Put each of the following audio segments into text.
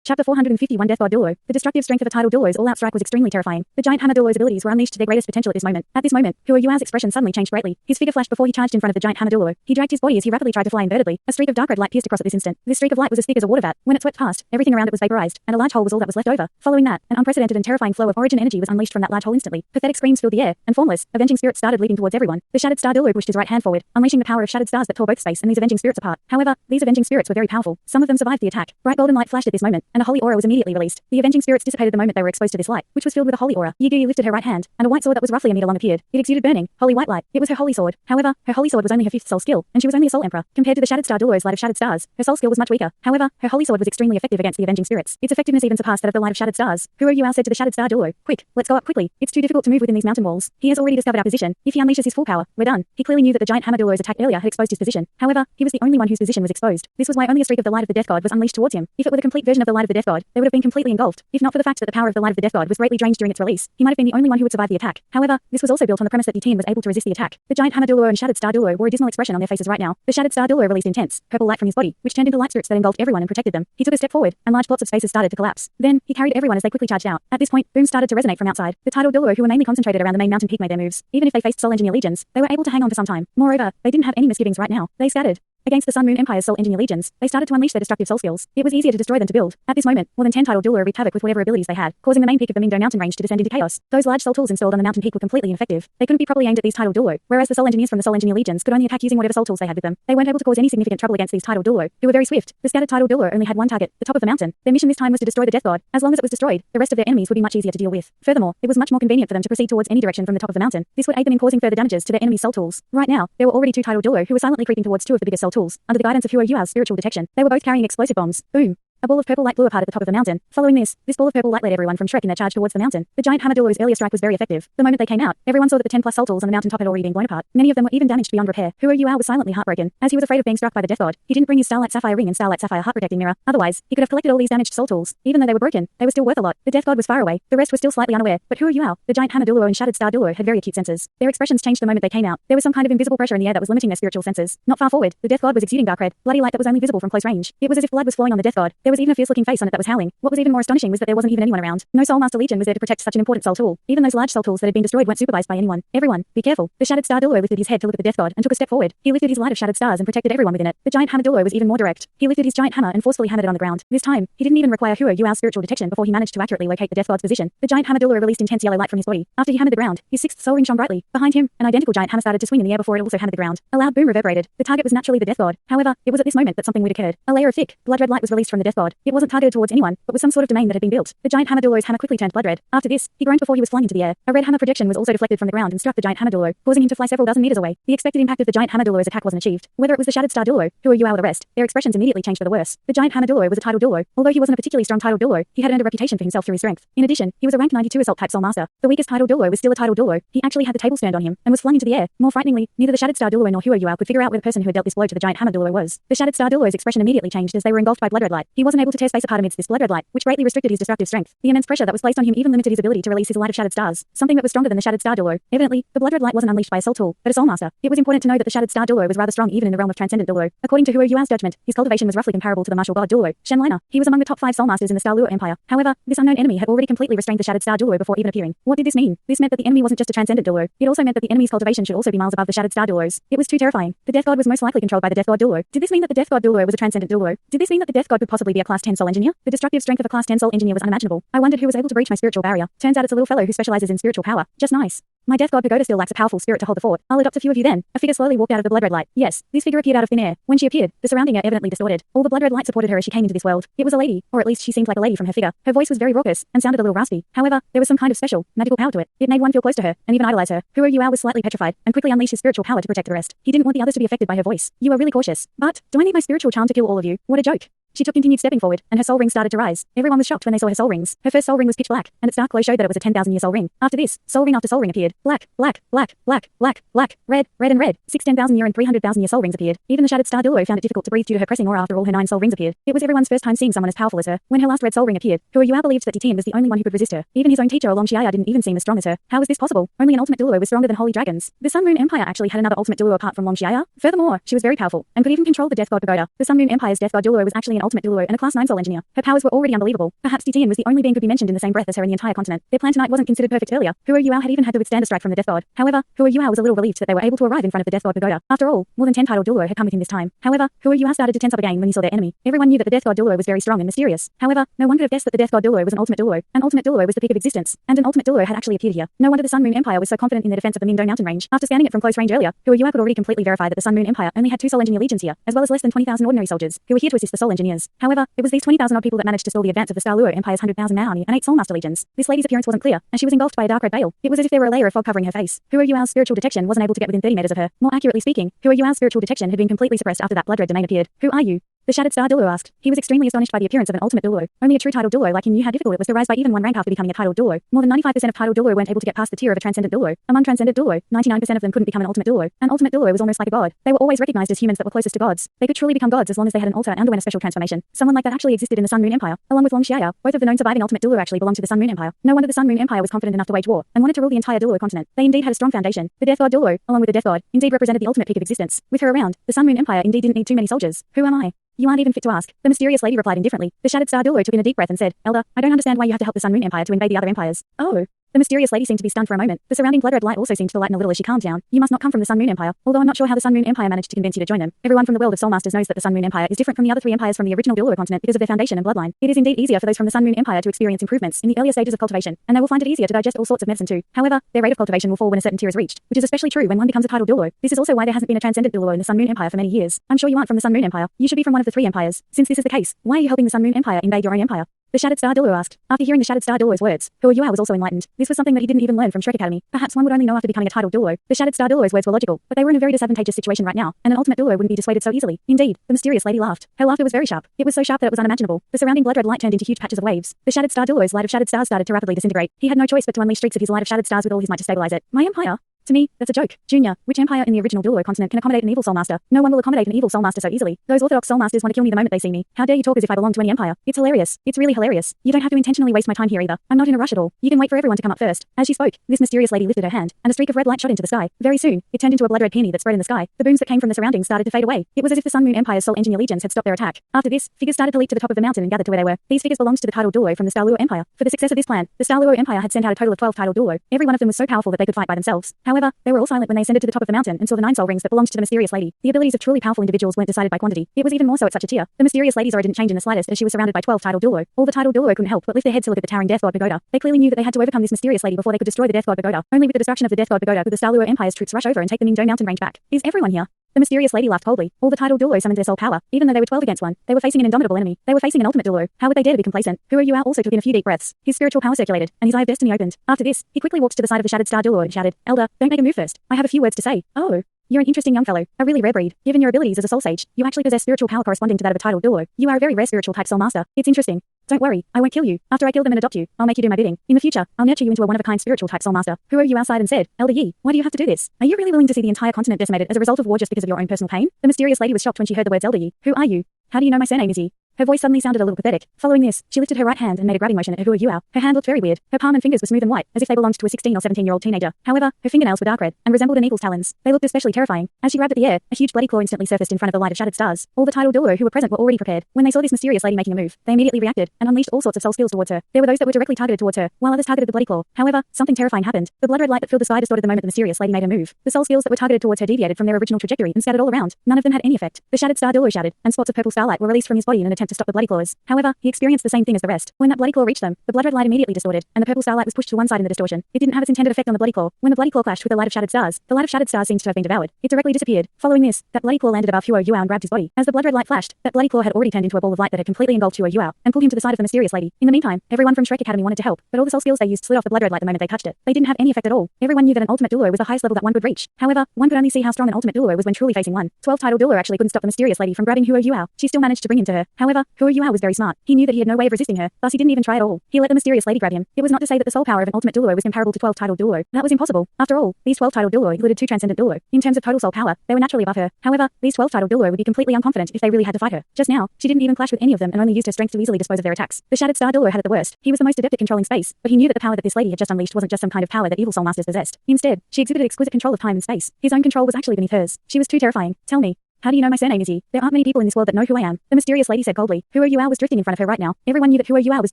Chapter 451 Death God Douluo. The destructive strength of a tidal Douluo's all-out strike was extremely terrifying. The giant hammer Douluo's abilities were unleashed to their greatest potential at this moment. At this moment, Hua Yuao's expression suddenly changed greatly. His figure flashed before he charged in front of the giant hammer Douluo. He dragged his body as he rapidly tried to fly invertedly. A streak of dark red light pierced across at this instant. This streak of light was as thick as a water vat. When it swept past, everything around it was vaporized, and a large hole was all that was left over. Following that, an unprecedented and terrifying flow of origin energy was unleashed from that large hole instantly. Pathetic screams filled the air, and formless, avenging spirits started leaping towards everyone. The shattered star Douluo pushed his right hand forward, unleashing the power of shattered stars that tore both space and these avenging spirits apart. However, these avenging spirits were very powerful. Some of them survived the attack. Bright golden light flashed at this moment, and a holy aura was immediately released. The avenging spirits dissipated the moment they were exposed to this light, which was filled with a holy aura. Yi lifted her right hand, and a white sword that was roughly a meter long appeared. It exuded burning, holy white light. It was her holy sword. However, her holy sword was only her fifth soul skill, and she was only a soul emperor. Compared to the shattered star Douluo's light of shattered stars, her soul skill was much weaker. However, her holy sword was extremely effective against the avenging spirits. Its effectiveness even surpassed that of the light of shattered stars. Hua Yuao said to the shattered star Douluo, "Quick, let's go up quickly. It's too difficult to move within these mountain walls. He has already discovered our position. If he unleashes his full power, we're done." He clearly knew that the giant hammer Douluo's attack earlier had exposed his position. However, he was the only one whose position was exposed. This was why only a streak of the light of the death god was unleashed towards him. If it were the complete version of the light of the death god, they would have been completely engulfed. If not for the fact that the power of the light of the death god was greatly drained during its release, he might have been the only one who would survive the attack. However, this was also built on the premise that the team was able to resist the attack. The giant hammer Douluo and shattered star Douluo wore a dismal expression on their faces right now. The shattered star Douluo released intense, purple light from his body, which turned into light strips that engulfed everyone and protected them. He took a step forward, and large plots of spaces started to collapse. Then, he carried everyone as they quickly charged out. At this point, booms started to resonate from outside. The tidal Douluo who were mainly concentrated around the main mountain peak made their moves. Even if they faced soul engineer legions, they were able to hang on for some time. Moreover, they didn't have any misgivings right now. They scattered against the Sun Moon Empire's soul engineer legions. They started to unleash their destructive soul skills. It was easier to destroy than to build. At this moment, more than 10 tidal Douluo wreaked havoc with whatever abilities they had, causing the main peak of the Mingdo mountain range to descend into chaos. Those large soul tools installed on the mountain peak were completely ineffective. They couldn't be properly aimed at these tidal Douluo, whereas the soul engineers from the soul engineer legions could only attack using whatever soul tools they had with them. They weren't able to cause any significant trouble against these tidal Douluo, who were very swift. The scattered tidal Douluo only had one target, the top of the mountain. Their mission this time was to destroy the death god. As long as it was destroyed, the rest of their enemies would be much easier to deal with. Furthermore, it was much more convenient for them to proceed towards any direction from the top of the mountain. This would aid them in causing further damages to their enemies' soul tools. Right now, there were already two tidal Douluo who were silently creeping towards two of the biggest soul tools, under the guidance of Hua Yuao's spiritual detection. They were both carrying explosive bombs. Boom. A ball of purple light blew apart at the top of the mountain. Following this ball of purple light led everyone from Shrek in their charge towards the mountain. The giant hammer Douluo's earlier strike was very effective. The moment they came out, everyone saw that the 10+ soul tools on the mountain top had already been blown apart. Many of them were even damaged beyond repair. Hua Yuao was silently heartbroken, as he was afraid of being struck by the death god. He didn't bring his starlight sapphire ring and starlight sapphire heart protecting mirror. Otherwise, he could have collected all these damaged soul tools. Even though they were broken, they were still worth a lot. The death god was far away. The rest were still slightly unaware. But Hua Yuao, the giant hammer Douluo and shattered star Douluo had very acute senses. Their expressions changed the moment they came out. There was some kind of invisible pressure in the air that was limiting their spiritual senses. Not far forward, the death god was exuding dark red, bloody light that was only visible from close range. It was as if blood was flowing on the death god. There was even a fierce-looking face on it that was howling. What was even more astonishing was that there wasn't even anyone around. No Soul Master Legion was there to protect such an important soul tool. Even those large soul tools that had been destroyed weren't supervised by anyone. Everyone, be careful. The shattered star Douluo lifted his head to look at the death god and took a step forward. He lifted his light of shattered stars and protected everyone within it. The giant hammer Douluo was even more direct. He lifted his giant hammer and forcefully hammered it on the ground. This time, he didn't even require Hua Yuao's spiritual detection before he managed to accurately locate the death god's position. The giant hammer Douluo released intense yellow light from his body. After he hammered the ground, his sixth soul ring shone brightly. Behind him, an identical giant hammer started to swing in the air before it also hammered the ground. A loud boom reverberated. The target was naturally the death god. However, it was at this moment that something weird occurred. A layer of thick, blood red light was released from the death god. It wasn't targeted towards anyone, but was some sort of domain that had been built. The giant hammer Douluo's hammer quickly turned blood red. After this, he groaned before he was flung into the air. A red hammer projection was also deflected from the ground and struck the giant hammer Douluo, causing him to fly several dozen meters away. The expected impact of the giant hammer Douluo's attack wasn't achieved. Whether it was the shattered star Douluo, Hua Yuao or the rest, their expressions immediately changed for the worse. The giant hammer Douluo was a tidal Douluo. Although he wasn't a particularly strong tidal Douluo, he had earned a reputation for himself through his strength. In addition, he was a rank 92 assault type soul master. The weakest tidal Douluo was still a tidal Douluo. He actually had the tables turned on him and was flung into the air. More frighteningly, neither the shattered star Douluo nor Hua Yuao could figure out where the person who had dealt this blow to the giant hammer Douluo was. The shattered star Douluo's expression immediately changed as they were engulfed by blood red light. He wasn't able to tear space apart amidst this blood red light, which greatly restricted his destructive strength. The immense pressure that was placed on him even limited his ability to release his light of shattered stars, something that was stronger than the shattered star Douluo. Evidently, the blood red light wasn't unleashed by a soul tool, but a soul master. It was important to know that the shattered star Douluo was rather strong even in the realm of transcendent Douluo. According to Hua Yuao's judgment, his cultivation was roughly comparable to the martial god Douluo. Shenliner. He was among the top 5 soul masters in the Star Luo Empire. However, this unknown enemy had already completely restrained the shattered star Douluo before even appearing. What did this mean? This meant that the enemy wasn't just a transcendent Douluo. It also meant that the enemy's cultivation should also be miles above the shattered star Douluo's. It was too terrifying. The death god was most likely controlled by the death god Douluo. Did this mean that the death god Douluo was a transcendent Douluo? Did this mean that the death god could possibly be a class 10 soul engineer? The destructive strength of a class 10 soul engineer was unimaginable. I wondered who was able to breach my spiritual barrier. Turns out it's a little fellow who specializes in spiritual power. Just nice. My death god pagoda still lacks a powerful spirit to hold the fort. I'll adopt a few of you then. A figure slowly walked out of the blood red light. Yes, this figure appeared out of thin air. When she appeared, the surrounding air evidently distorted. All the blood red light supported her as she came into this world. It was a lady, or at least she seemed like a lady from her figure. Her voice was very raucous and sounded a little raspy. However, there was some kind of special, magical power to it. It made one feel close to her and even idolize her. Hua Yuao was slightly petrified and quickly unleashed his spiritual power to protect the rest. He didn't want the others to be affected by her voice. You are really cautious. But do I need my spiritual charm to kill all of you? What a joke. She continued stepping forward, and her soul ring started to rise. Everyone was shocked when they saw her soul rings. Her first soul ring was pitch black, and its dark glow showed that it was a 10,000-year soul ring. After this, soul ring after soul ring appeared. Black, black, black, black, black, black, red, red and red. 6 10,000-year and 300,000-year soul rings appeared. Even the shattered star Douluo found it difficult to breathe due to her pressing aura after all her 9 soul rings appeared. It was everyone's first time seeing someone as powerful as her. When her last red soul ring appeared, Hua Yuao believed that Tian was the only one who could resist her. Even his own teacher Along Xiaya didn't even seem as strong as her. How was this possible? Only an ultimate Douluo was stronger than holy dragons. The Sun Moon Empire actually had another ultimate Douluo apart from Long Xiaya. Furthermore, she was very powerful and could even control the death god pagoda. The Sun Moon Empire's death god Douluo was actually an an ultimate Douluo and a class 9 soul engineer. Her powers were already unbelievable. Perhaps Tian was the only being could be mentioned in the same breath as her in the entire continent. Their plan tonight wasn't considered perfect earlier. Huo Yuao had even had to withstand a strike from the Death God. However, Huo Yuao was a little relieved that they were able to arrive in front of the Death God pagoda. After all, more than 10 titled Douluo had come within this time. However, Huo Yuao started to tense up again when he saw their enemy. Everyone knew that the Death God Douluo was very strong and mysterious. However, no one could have guessed that the Death God Douluo was an ultimate Douluo. An ultimate Douluo was the peak of existence, and an ultimate Douluo had actually appeared here. No wonder the Sun Moon Empire was so confident in their defense of the Mingdong mountain range. After scanning it from close range earlier, Huo Yuao could already completely verify that the Sun Moon Empire only had 2 soul engineer legions here, as well as less than 20,000 ordinary soldiers, who were here to assist the soul engineers. However, it was these 20,000 odd people that managed to stall the advance of the Dalu Empire's 100,000 man army and 8 soulmaster legions. This lady's appearance wasn't clear, and she was engulfed by a dark red veil. It was as if there were a layer of fog covering her face. Huo Yuao's spiritual detection wasn't able to get within 30 meters of her. More accurately speaking, Huo Yuao's spiritual detection had been completely suppressed after that blood red domain appeared. Who are you? The Shattered Star Douluo asked. He was extremely astonished by the appearance of an ultimate Douluo. Only a true titled Douluo like him knew how difficult it was to rise by even 1 rank after becoming a titled Douluo. More than 95% of titled Douluo weren't able to get past the tier of a transcendent Douluo. Among transcendent Douluo, 99% of them couldn't become an ultimate Douluo. An ultimate Douluo was almost like a god. They were always recognized as humans that were closest to gods. They could truly become gods as long as they had an altar and underwent a special transformation. Someone like that actually existed in the Sun Moon Empire, along with Long Xiaya. Both of the known surviving ultimate Douluo actually belonged to the Sun Moon Empire. No wonder the Sun Moon Empire was confident enough to wage war and wanted to rule the entire Douluo continent. They indeed had a strong foundation. The Death God Douluo, along with the Death God, indeed represented the ultimate peak of existence. With her around, the Sun Moon Empire indeed didn't need too many soldiers. Who am I? You aren't even fit to ask. The mysterious lady replied indifferently. The Shattered Star Douluo took in a deep breath and said, Elder, I don't understand why you have to help the Sun Moon Empire to invade the other empires. Oh. The mysterious lady seemed to be stunned for a moment. The surrounding blood-red light also seemed to lighten a little as she calmed down. You must not come from the Sun Moon Empire. Although I'm not sure how the Sun Moon Empire managed to convince you to join them. Everyone from the world of Soulmasters knows that the Sun Moon Empire is different from the other 3 empires from the original Douluo continent because of their foundation and bloodline. It is indeed easier for those from the Sun Moon Empire to experience improvements in the earlier stages of cultivation, and they will find it easier to digest all sorts of medicine too. However, their rate of cultivation will fall when a certain tier is reached, which is especially true when one becomes a titled Douluo. This is also why there hasn't been a transcendent Douluo in the Sun Moon Empire for many years. I'm sure you aren't from the Sun Moon Empire. You should be from one of the 3 empires. Since this is the case, why are you helping the Sun Moon Empire invade your own empire? The Shattered Star Douluo asked. After hearing the Shattered Star Douluo's words, Huo Yuao was also enlightened. This was something that he didn't even learn from Shrek Academy. Perhaps one would only know after becoming a titled Douluo. The Shattered Star Douluo's words were logical, but they were in a very disadvantageous situation right now, and an ultimate Douluo wouldn't be dissuaded so easily. Indeed, the mysterious lady laughed. Her laughter was very sharp. It was so sharp that it was unimaginable. The surrounding blood-red light turned into huge patches of waves. The Shattered Star Douluo's light of shattered stars started to rapidly disintegrate. He had no choice but to unleash streaks of his light of shattered stars with all his might to stabilize it. My empire? To me, that's a joke. Junior, which empire in the original Douluo continent can accommodate an evil soulmaster? No one will accommodate an evil soulmaster so easily. Those orthodox soulmasters want to kill me the moment they see me. How dare you talk as if I belong to any empire? It's hilarious. It's really hilarious. You don't have to intentionally waste my time here either. I'm not in a rush at all. You can wait for everyone to come up first. As she spoke, this mysterious lady lifted her hand, and a streak of red light shot into the sky. Very soon, it turned into a blood-red peony that spread in the sky. The booms that came from the surroundings started to fade away. It was as if the Sun Moon Empire's soul engineer legions had stopped their attack. After this, figures started to leap to the top of the mountain and gathered to where they were. These figures belonged to the titled Douluo from the Dalu Empire. For the success of this plan, the Dalu Empire had sent out a total of 12 titled Douluo. Every one of them was so powerful that they could fight by themselves. However, they were all silent when they ascended to the top of the mountain and saw the 9 soul rings that belonged to the mysterious lady. The abilities of truly powerful individuals weren't decided by quantity. It was even more so at such a tier. The mysterious lady's aura didn't change in the slightest as she was surrounded by 12 titled Douluo. All the titled Douluo couldn't help but lift their heads to look at the towering Death God pagoda. They clearly knew that they had to overcome this mysterious lady before they could destroy the Death God pagoda. Only with the destruction of the Death God pagoda could the Dalu Empire's troops rush over and take the Mingdong mountain range back. Is everyone here? The mysterious lady laughed coldly. All the titled Douluo summoned their soul power. Even though they were 12 against 1, they were facing an indomitable enemy. They were facing an ultimate Douluo. How would they dare to be complacent? Huo Yuao also took in a few deep breaths. His spiritual power circulated, and his eye of destiny opened. After this, he quickly walked to the side of the Shattered Star Douluo and shouted, Elder, don't make a move first. I have a few words to say. Oh. You're an interesting young fellow, a really rare breed. Given your abilities as a soul sage, you actually possess spiritual power corresponding to that of a titled Douluo. You are a very rare spiritual type soul master. It's interesting. Don't worry, I won't kill you. After I kill them and adopt you, I'll make you do my bidding. In the future, I'll nurture you into a one-of-a-kind spiritual type soul master. Huo Yuao sighed and said, Elder Yi, why do you have to do this? Are you really willing to see the entire continent decimated as a result of war just because of your own personal pain? The mysterious lady was shocked when she heard the words Elder Yi. Who are you? How do you know my surname is Yi? Her voice suddenly sounded a little pathetic. Following this, she lifted her right hand and made a grabbing motion at Huo Yuao. Her hand looked very weird. Her palm and fingers were smooth and white, as if they belonged to a 16 or 17-year-old teenager. However, her fingernails were dark red and resembled an eagle's talons. They looked especially terrifying. As she grabbed at the air, a huge bloody claw instantly surfaced in front of the light of shattered stars. All the titled Douluo who were present were already prepared. When they saw this mysterious lady making a move, they immediately reacted and unleashed all sorts of soul skills towards her. There were those that were directly targeted towards her, while others targeted the bloody claw. However, something terrifying happened. The blood-red light that filled the sky distorted the moment the mysterious lady made a move. The soul skills that were targeted towards her deviated from their original trajectory and scattered all around. None of them had any effect. The Shattered Star Douluo shouted, and spots of purple starlight were released from his body in an attempt to stop the bloody claws. However, he experienced the same thing as the rest. When that bloody claw reached them, the blood-red light immediately distorted, and the purple starlight was pushed to one side in the distortion. It didn't have its intended effect on the bloody claw. When the bloody claw clashed with the light of shattered stars, the light of shattered stars seems to have been devoured. It directly disappeared. Following this, that bloody claw landed above Huo Yuao and grabbed his body. As the blood-red light flashed, that bloody claw had already turned into a ball of light that had completely engulfed Huo Yuao and pulled him to the side of the mysterious lady. In the meantime, everyone from Shrek Academy wanted to help, but all the soul skills they used slid off the blood-red light the moment they touched it. They didn't have any effect at all. Everyone knew that an ultimate Douluo was the highest level that one could reach. However, one could only see how strong an ultimate Douluo was when truly facing one. 12 titled Douluo actually couldn't stop the mysterious lady from grabbing Huo Yuao. She still managed to bring him to her. However, Huo Yuao was very smart. He knew that he had no way of resisting her, thus he didn't even try at all. He let the mysterious lady grab him. It was not to say that the soul power of an ultimate Douluo was comparable to 12 titled Douluo. That was impossible. After all, these 12 titled Douluo included 2 transcendent Douluo. In terms of total soul power, they were naturally above her. However, these 12 titled Douluo would be completely unconfident if they really had to fight her. Just now, she didn't even clash with any of them and only used her strength to easily dispose of their attacks. The Shattered Star Douluo had it the worst. He was the most adept at controlling space, but he knew that the power that this lady had just unleashed wasn't just some kind of power that evil soul masters possessed. Instead, she exhibited exquisite control of time and space. His own control was actually beneath hers. She was too terrifying. Tell me, How do you know my surname is Yi? There aren't many people in this world that know who I am. The mysterious lady said coldly. Huo Yuao was drifting in front of her right now. Everyone knew that Huo Yuao was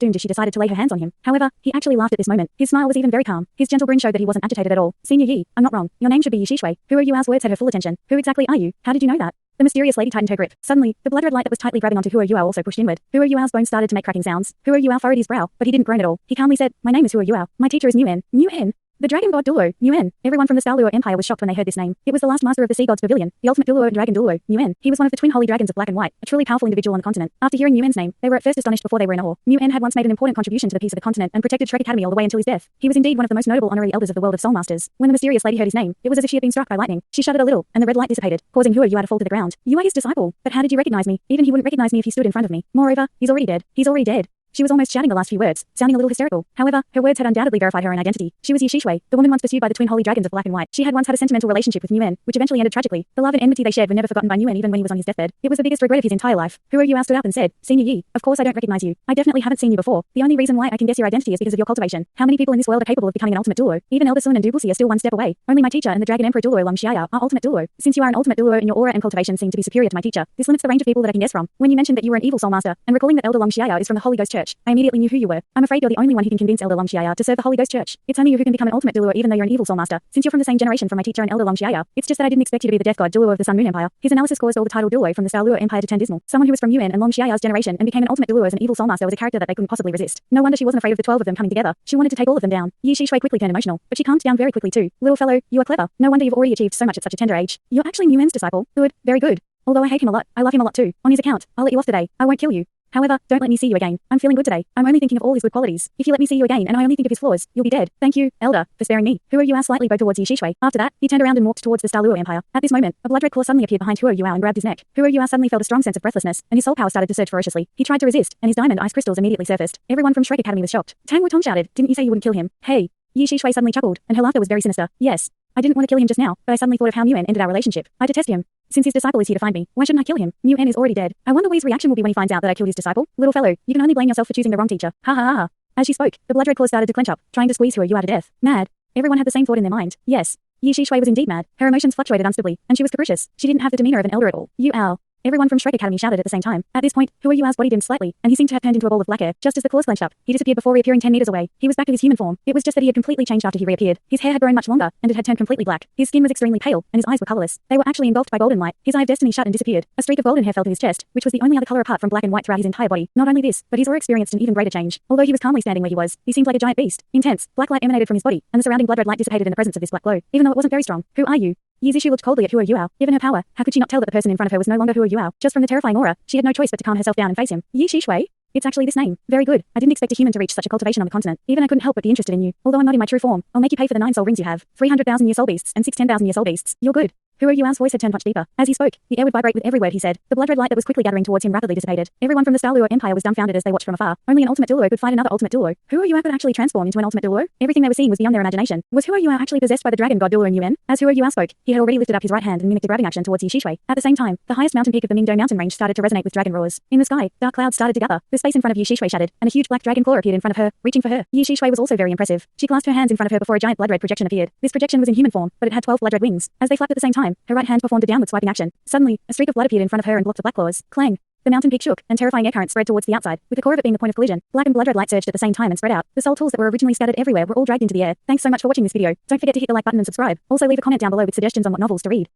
doomed if she decided to lay her hands on him. However, he actually laughed at this moment. His smile was even very calm. His gentle grin showed that he wasn't agitated at all. Senior Yi, I'm not wrong. Your name should be Yi Shishui. Huo Yuao's words had her full attention. Who exactly are you? How did you know that? The mysterious lady tightened her grip. Suddenly, the blood red light that was tightly grabbing onto Huo Yuao also pushed inward. Huo Yuao's bones started to make cracking sounds. Huo Yuao furrowed his brow, but he didn't groan at all. He calmly said, my name is Huo Yuao. My teacher is Nguyen. Nguyen? The dragon god Douluo, Nguyen. Everyone from the Dalu Empire was shocked when they heard this name. It was the last master of the Sea God's Pavilion, the ultimate Douluo dragon Douluo, Nguyen. He was one of the twin holy dragons of black and white, a truly powerful individual on the continent. After hearing Nguyen's name, they were at first astonished before they were in awe. Nguyen had once made an important contribution to the peace of the continent and protected Shrek Academy all the way until his death. He was indeed one of the most notable honorary elders of the world of soul masters. When the mysterious lady heard his name, it was as if she had been struck by lightning. She shuddered a little, and the red light dissipated, causing Huo Yuao to fall to the ground. You are his disciple. But how did you recognize me? Even he wouldn't recognize me if he stood in front of me. Moreover, he's already dead. He's already dead. She was almost shouting the last few words, sounding a little hysterical. However, her words had undoubtedly verified her own identity. She was Yi Shishui, the woman once pursued by the twin holy dragons of black and white. She had once had a sentimental relationship with Nguyen, which eventually ended tragically. The love and enmity they shared were never forgotten by Nguyen even when he was on his deathbed. It was the biggest regret of his entire life. Huo Yuao stood up and said, Senior Yi, of course I don't recognize you. I definitely haven't seen you before. The only reason why I can guess your identity is because of your cultivation. How many people in this world are capable of becoming an ultimate Douluo? Even Elder Sun and Dubusi are still one step away. Only my teacher and the Dragon Emperor Douluo Long Xiaya are ultimate Douluo. Since you are an ultimate Douluo and your aura and cultivation seem to be superior to my teacher, this limits the range of people that I can guess from. When you mentioned that you were an evil soul master, and recalling that Elder Long Xiaya is from the Holy Ghost Church, I immediately knew who you were. I'm afraid you're the only one who can convince Elder Long Xiaya to serve the Holy Ghost Church. It's only you who can become an ultimate Douluo even though you're an evil soul master. Since you're from the same generation from my teacher and Elder Long Xiaya, it's just that I didn't expect you to be the death god Douluo of the Sun Moon Empire. His analysis caused all the title Douluo from the Dalu Empire to turn dismal. Someone who was from Yuan and Long Xiao's generation and became an ultimate Douluo as an evil soul master was a character that they couldn't possibly resist. No wonder she wasn't afraid of the 12 of them coming together. She wanted to take all of them down. Yi Shishui quickly turned emotional, but she calmed down very quickly too. Little fellow, you are clever. No wonder you've already achieved so much at such a tender age. You're actually Nguyen's disciple. Good, very good. Although I hate him a lot, I love him a lot too. On his account, I'll let you off today. I won't kill you. However, don't let me see you again. I'm feeling good today. I'm only thinking of all his good qualities. If you let me see you again and I only think of his flaws, you'll be dead. Thank you, Elder, for sparing me. Huo Yuao slightly bowed towards Yi Shishui. After that, he turned around and walked towards the Dalu Empire. At this moment, a blood red claw suddenly appeared behind Huo Yuao and grabbed his neck. Huo Yuao suddenly felt a strong sense of breathlessness, and his soul power started to surge ferociously. He tried to resist, and his diamond ice crystals immediately surfaced. Everyone from Shrek Academy was shocked. Tang Wutong shouted, didn't you say you wouldn't kill him? Hey. Yi Shishui suddenly chuckled, and her laughter was very sinister. Yes. I didn't want to kill him just now, but I suddenly thought of how Nguyen ended our relationship. I detest him. Since his disciple is here to find me, why shouldn't I kill him? Nguyen is already dead. I wonder what his reaction will be when he finds out that I killed his disciple. Little fellow, you can only blame yourself for choosing the wrong teacher. Ha ha ha. As she spoke, the blood red claws started to clench up, trying to squeeze Huo Yuao to death. Mad. Everyone had the same thought in their mind. Yes. Yi Shishui was indeed mad. Her emotions fluctuated unstably, and she was capricious. She didn't have the demeanor of an elder at all. Yuao. Everyone from Shrek Academy shouted at the same time. At this point, Huo Yuao's body dimmed slightly, and he seemed to have turned into a ball of black air. Just as the claws clenched up, he disappeared before reappearing 10 meters away. He was back to his human form. It was just that he had completely changed after he reappeared. His hair had grown much longer, and it had turned completely black. His skin was extremely pale, and his eyes were colorless. They were actually engulfed by golden light. His eye of destiny shut and disappeared. A streak of golden hair fell to his chest, which was the only other color apart from black and white throughout his entire body. Not only this, but his aura experienced an even greater change. Although he was calmly standing where he was, he seemed like a giant beast. Intense, black light emanated from his body, and the surrounding blood red light dissipated in the presence of this black glow, even though it wasn't very strong. Who are you? Yi Shishui looked coldly at Huo Yuao. Given her power, how could she not tell that the person in front of her was no longer Huo Yuao? Just from the terrifying aura, she had no choice but to calm herself down and face him. Yi Shishui? It's actually this name. Very good. I didn't expect a human to reach such a cultivation on the continent. Even I couldn't help but be interested in you. Although I'm not in my true form, I'll make you pay for the 9 soul rings you have. 300,000 year soul beasts and 6 10,000 year soul beasts. You're good. Huo Yuao's voice had turned much deeper. As he spoke, the air would vibrate with every word he said. The blood red light that was quickly gathering towards him rapidly dissipated. Everyone from the Dalu Empire was dumbfounded as they watched from afar. Only an ultimate Douluo could fight another ultimate Douluo. Huo Yuao could actually transform into an ultimate Douluo? Everything they were seeing was beyond their imagination. Was Huo Yuao actually possessed by the dragon god Douluo Nguyen? As Huo Yuao spoke, he had already lifted up his right hand and mimicked a grabbing action towards Yi Shishui. At the same time, the highest mountain peak of the Mingdo mountain range started to resonate with dragon roars. In the sky, dark clouds started to gather. The space in front of Yi Shishui shattered, and a huge black dragon claw appeared in front of her, reaching for her. Yi Shishui was also very impressive. She clasped her hands in front of her before a giant blood red projection appeared. This projection was in human form, but it had 12 blood red wings. As they flapped at the same time, her right hand performed a downward swiping action. Suddenly, a streak of blood appeared in front of her and blocked the black claws. Clang. The mountain peak shook, and terrifying air currents spread towards the outside, with the core of it being the point of collision. Black and blood red light surged at the same time and spread out. The soul tools that were originally scattered everywhere were all dragged into the air. Thanks so much for watching this video. Don't forget to hit the like button and subscribe. Also leave a comment down below with suggestions on what novels to read.